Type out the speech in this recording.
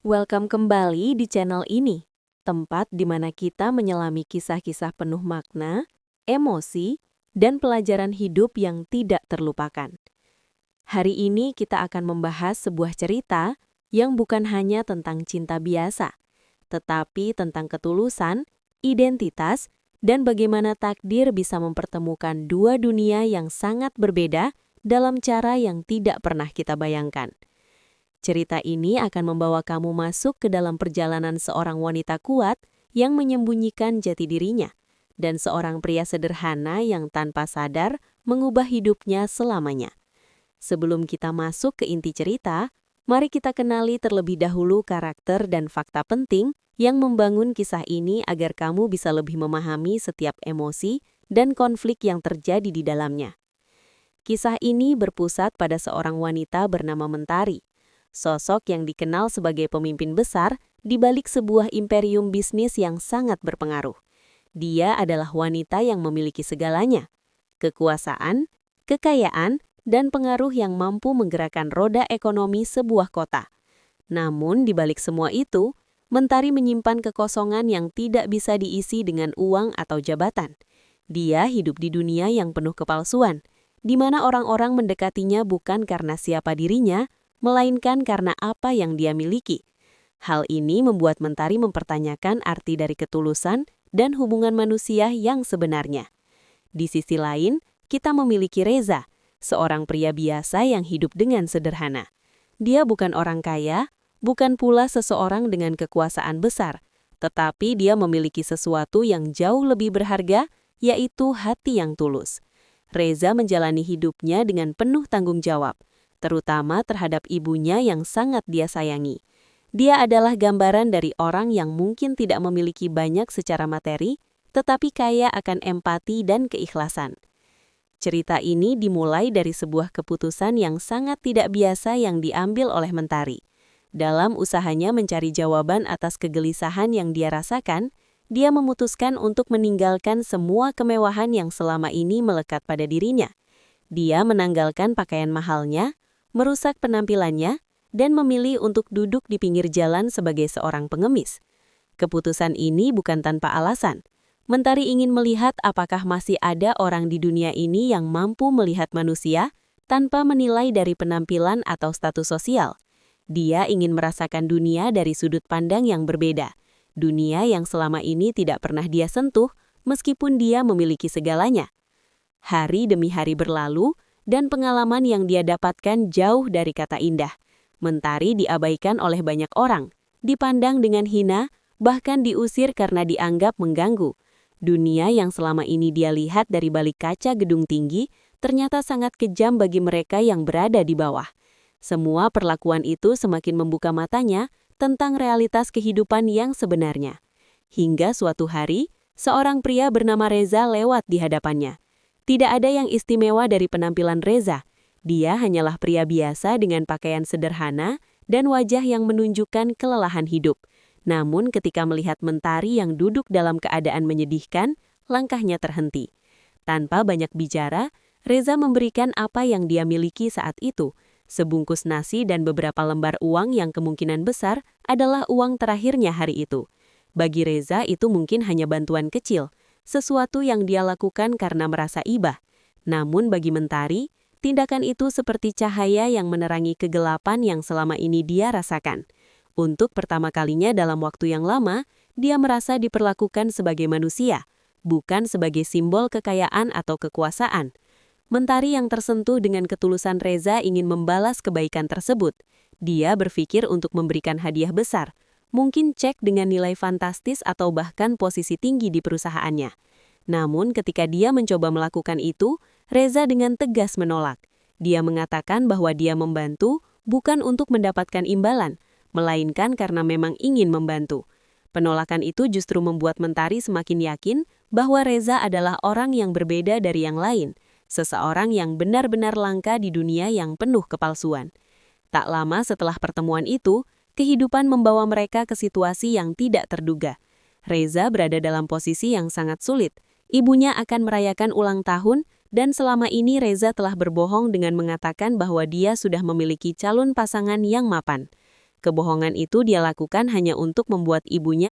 Welcome kembali di channel ini, tempat di mana kita menyelami kisah-kisah penuh makna, emosi, dan pelajaran hidup yang tidak terlupakan. Hari ini kita akan membahas sebuah cerita yang bukan hanya tentang cinta biasa, tetapi tentang ketulusan, identitas, dan bagaimana takdir bisa mempertemukan dua dunia yang sangat berbeda dalam cara yang tidak pernah kita bayangkan. Cerita ini akan membawa kamu masuk ke dalam perjalanan seorang wanita kuat yang menyembunyikan jati dirinya, dan seorang pria sederhana yang tanpa sadar mengubah hidupnya selamanya. Sebelum kita masuk ke inti cerita, mari kita kenali terlebih dahulu karakter dan fakta penting yang membangun kisah ini agar kamu bisa lebih memahami setiap emosi dan konflik yang terjadi di dalamnya. Kisah ini berpusat pada seorang wanita bernama Mentari, sosok yang dikenal sebagai pemimpin besar di balik sebuah imperium bisnis yang sangat berpengaruh. Dia adalah wanita yang memiliki segalanya: kekuasaan, kekayaan, dan pengaruh yang mampu menggerakkan roda ekonomi sebuah kota. Namun, di balik semua itu, Mentari menyimpan kekosongan yang tidak bisa diisi dengan uang atau jabatan. Dia hidup di dunia yang penuh kepalsuan, di mana orang-orang mendekatinya bukan karena siapa dirinya, melainkan karena apa yang dia miliki. Hal ini membuat Mentari mempertanyakan arti dari ketulusan dan hubungan manusia yang sebenarnya. Di sisi lain, kita memiliki Reza, seorang pria biasa yang hidup dengan sederhana. Dia bukan orang kaya, bukan pula seseorang dengan kekuasaan besar, tetapi dia memiliki sesuatu yang jauh lebih berharga, yaitu hati yang tulus. Reza menjalani hidupnya dengan penuh tanggung jawab, terutama terhadap ibunya yang sangat dia sayangi. Dia adalah gambaran dari orang yang mungkin tidak memiliki banyak secara materi, tetapi kaya akan empati dan keikhlasan. Cerita ini dimulai dari sebuah keputusan yang sangat tidak biasa yang diambil oleh Mentari. Dalam usahanya mencari jawaban atas kegelisahan yang dia rasakan, dia memutuskan untuk meninggalkan semua kemewahan yang selama ini melekat pada dirinya. Dia menanggalkan pakaian mahalnya, merusak penampilannya, dan memilih untuk duduk di pinggir jalan sebagai seorang pengemis. Keputusan ini bukan tanpa alasan. Mentari ingin melihat apakah masih ada orang di dunia ini yang mampu melihat manusia tanpa menilai dari penampilan atau status sosial. Dia ingin merasakan dunia dari sudut pandang yang berbeda. Dunia yang selama ini tidak pernah dia sentuh meskipun dia memiliki segalanya. Hari demi hari berlalu, dan pengalaman yang dia dapatkan jauh dari kata indah. Mentari diabaikan oleh banyak orang, dipandang dengan hina, bahkan diusir karena dianggap mengganggu. Dunia yang selama ini dia lihat dari balik kaca gedung tinggi, ternyata sangat kejam bagi mereka yang berada di bawah. Semua perlakuan itu semakin membuka matanya tentang realitas kehidupan yang sebenarnya. Hingga suatu hari, seorang pria bernama Reza lewat di hadapannya. Tidak ada yang istimewa dari penampilan Reza. Dia hanyalah pria biasa dengan pakaian sederhana dan wajah yang menunjukkan kelelahan hidup. Namun ketika melihat Mentari yang duduk dalam keadaan menyedihkan, langkahnya terhenti. Tanpa banyak bicara, Reza memberikan apa yang dia miliki saat itu, sebungkus nasi dan beberapa lembar uang yang kemungkinan besar adalah uang terakhirnya hari itu. Bagi Reza itu mungkin hanya bantuan kecil, sesuatu yang dia lakukan karena merasa iba. Namun bagi Mentari, tindakan itu seperti cahaya yang menerangi kegelapan yang selama ini dia rasakan. Untuk pertama kalinya dalam waktu yang lama, dia merasa diperlakukan sebagai manusia, bukan sebagai simbol kekayaan atau kekuasaan. Mentari yang tersentuh dengan ketulusan Reza ingin membalas kebaikan tersebut. Dia berpikir untuk memberikan hadiah besar, mungkin cek dengan nilai fantastis atau bahkan posisi tinggi di perusahaannya. Namun ketika dia mencoba melakukan itu, Reza dengan tegas menolak. Dia mengatakan bahwa dia membantu bukan untuk mendapatkan imbalan, melainkan karena memang ingin membantu. Penolakan itu justru membuat Mentari semakin yakin bahwa Reza adalah orang yang berbeda dari yang lain, seseorang yang benar-benar langka di dunia yang penuh kepalsuan. Tak lama setelah pertemuan itu, kehidupan membawa mereka ke situasi yang tidak terduga. Reza berada dalam posisi yang sangat sulit. Ibunya akan merayakan ulang tahun, dan selama ini Reza telah berbohong dengan mengatakan bahwa dia sudah memiliki calon pasangan yang mapan. Kebohongan itu dia lakukan hanya untuk membuat ibunya